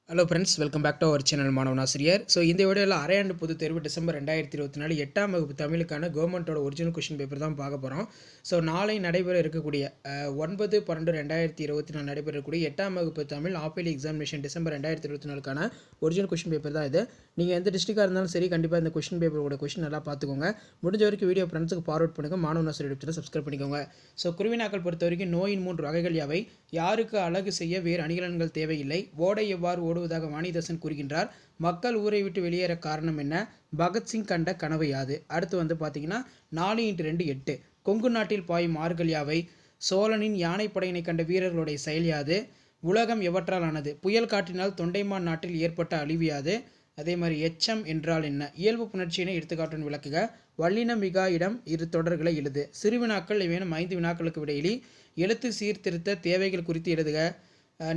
Hello friends, welcome back to our channel மாணவனாசிரியர். So இந்த வீடியோவில் அரையாண்டு பொதுத் தேர்வு டிசம்பர் 2024 8ஆம் வகுப்பு தமிழுக்கான கவர்மெண்ட்டோட ஒரிஜினல் கொஷின் பேப்பர் தான் பார்க்க போகிறோம். ஸோ நாளை நடைபெற இருக்கக்கூடிய 9/12/2024 நடைபெற இருக்கக்கூடிய 8ஆம் வகுப்பு தமிழ் ஆஃப் எக்ஸாமினேஷன் டிசம்பர் 2024க்கான ஒரிஜினல் கொஷின் பேப்பர் தான் இது. நீங்கள் எந்த டிஸ்ட்ரிக்டாக இருந்தாலும் சரி, கண்டிப்பாக இந்த கொஷின் பேப்பரோட கொஷின் நல்லா பார்த்துக்கோங்க. முடிஞ்ச வரைக்கும் வீடியோ ஃப்ரெண்ட்ஸுக்கு ஃபார்வர்ட் பண்ணுங்கள். மாணவனாசிரியர் வெப்சைட்டை சப்ஸ்கிரைப் பண்ணிக்கோங்க. ஸோ குருவினாக்கள் பொறுத்த வரைக்கும் நோயின் 3 வகைகள் யாவை? யாருக்கு அழகு செய்ய வேறு அணிகலன்கள் தேவையில்லை? ஓடை எவ்வாறு ஓடுவதாக வாணிதாசன் கூறுகின்றார்? மக்கள் ஊரை விட்டு வெளியேற காரணம் என்ன? பகத்சிங் கண்ட கனவு யாது? அடுத்து வந்து பார்த்தீங்கன்னா 4x2 8. கொங்கு நாட்டில் பாயும் ஆறுகள் யாவை? சோழனின் யானைப்படையினை கண்ட வீரர்களுடைய செயல் யாது? உலகம் எவற்றால் ஆனது? புயல் காற்றினால் தொண்டைமான் நாட்டில் ஏற்பட்ட அழிவு யாது? அதே மாதிரி எச்சம் என்றால் என்ன? இயல்பு புணர்ச்சியினை எடுத்துக்காட்டுடன் விளக்குக. வல்லினம் மிகா இடம் இரு தொடர்களை எழுது. சிறு வினாக்கள் இவையும் 5 வினாக்களுக்கு விடையிலி. எழுத்து சீர்திருத்த தேவைகள் குறித்து எழுதுக.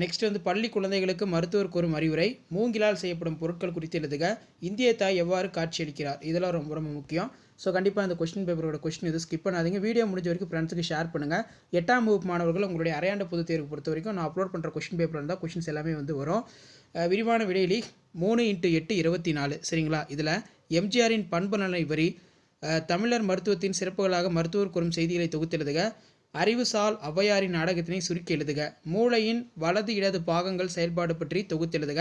நெக்ஸ்ட் வந்து பள்ளி குழந்தைகளுக்கு மருத்துவர் கூறும் அறிவுரை. மூங்கிலால் செய்யப்படும் பொருட்கள் குறித்து எழுதுக. இந்திய தாய் எவ்வாறு காட்சியளிக்கிறார்? இதெல்லாம் ரொம்ப ரொம்ப முக்கியம். ஸோ கண்டிப்பாக அந்த கொஸ்டின் பேப்பரோட கொஸ்டின் இது ஸ்கிப் பண்ணாதீங்க. வீடியோ முடிஞ்ச வரைக்கும் ஃப்ரெண்ட்ஸுக்கு ஷேர் பண்ணுங்கள். 8ஆம் வகுப்பு மாணவர்கள் உங்களுடைய அரையாண்டு பொதுத் தேர்வு பொறுத்த வரைக்கும் நான் அப்லோட் பண்ணுற கொஸ்டின் பேப்பர் இருந்தால் கொஸ்டின்ஸ் எல்லாமே வந்து வரும். விரிவான விடையிலி 3x8 24. சரிங்களா? இதில் எம்ஜிஆரின் பண்பு நலனை வரி, தமிழர் மருத்துவத்தின் சிறப்புகளாக மருத்துவர் கூறும் செய்திகளை தொகுத்து எழுதுக. அறிவுசால் ஔவையாரின் நாடகத்தினை சுருக்கி எழுதுக. மூளையின் வலது இடது பாகங்கள் செயல்பாடு பற்றி தொகுத்து எழுதுக.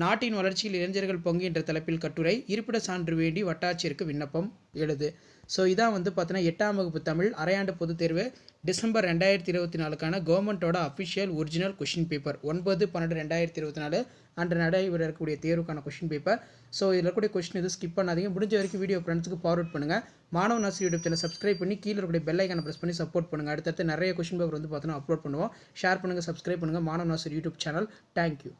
நாட்டின் வளர்ச்சியில் இளைஞர்கள் பங்கு என்ற தலைப்பில் கட்டுரை. இருப்பிட சான்று வேண்டி வட்டாட்சியருக்கு விண்ணப்பம் எழுது. ஸோ இதான் வந்து பார்த்தீங்கன்னா 8ஆம் வகுப்பு தமிழ் அரையாண்டு பொதுத் தேர்வு டிசம்பர் 2024க்கான கவர்மெண்ட்டோட அஃபிஷியல் ஒரிஜினல் கொஷின் பேப்பர் 9/12/2024 அன்று நடைபெற இருக்கக்கூடிய தேர்வுக்கான கொஷின் பேப்பர். ஸோ இதில் இருக்கக்கூடிய கொஷின் எதுவும் ஸ்கிப் பண்ணாதீங்க. முடிஞ்ச வரைக்கும் வீடியோ ஃப்ரெண்ட்ஸுக்கு ஃபார்வர்ட் பண்ணுங்கள். மாணவனாசிரியர் யூடியூப் சேனல் சப்ஸ்கிரைப் பண்ணி கீழே இருக்கக்கூடிய பெல் ஐக்கானை ப்ரெஸ் பண்ணி சப்போர்ட் பண்ணுங்கள். அடுத்தடுத்து நிறைய கொஷின் பேப்பர் வந்து பார்த்தீங்கன்னா அப்லோட் பண்ணுவோம். ஷேர் பண்ணுங்கள், சப்ஸ்கிரைப் பண்ணுங்கள் மாணவனாசிரியர் யூடியூப் சேனல். தேங்க்யூ.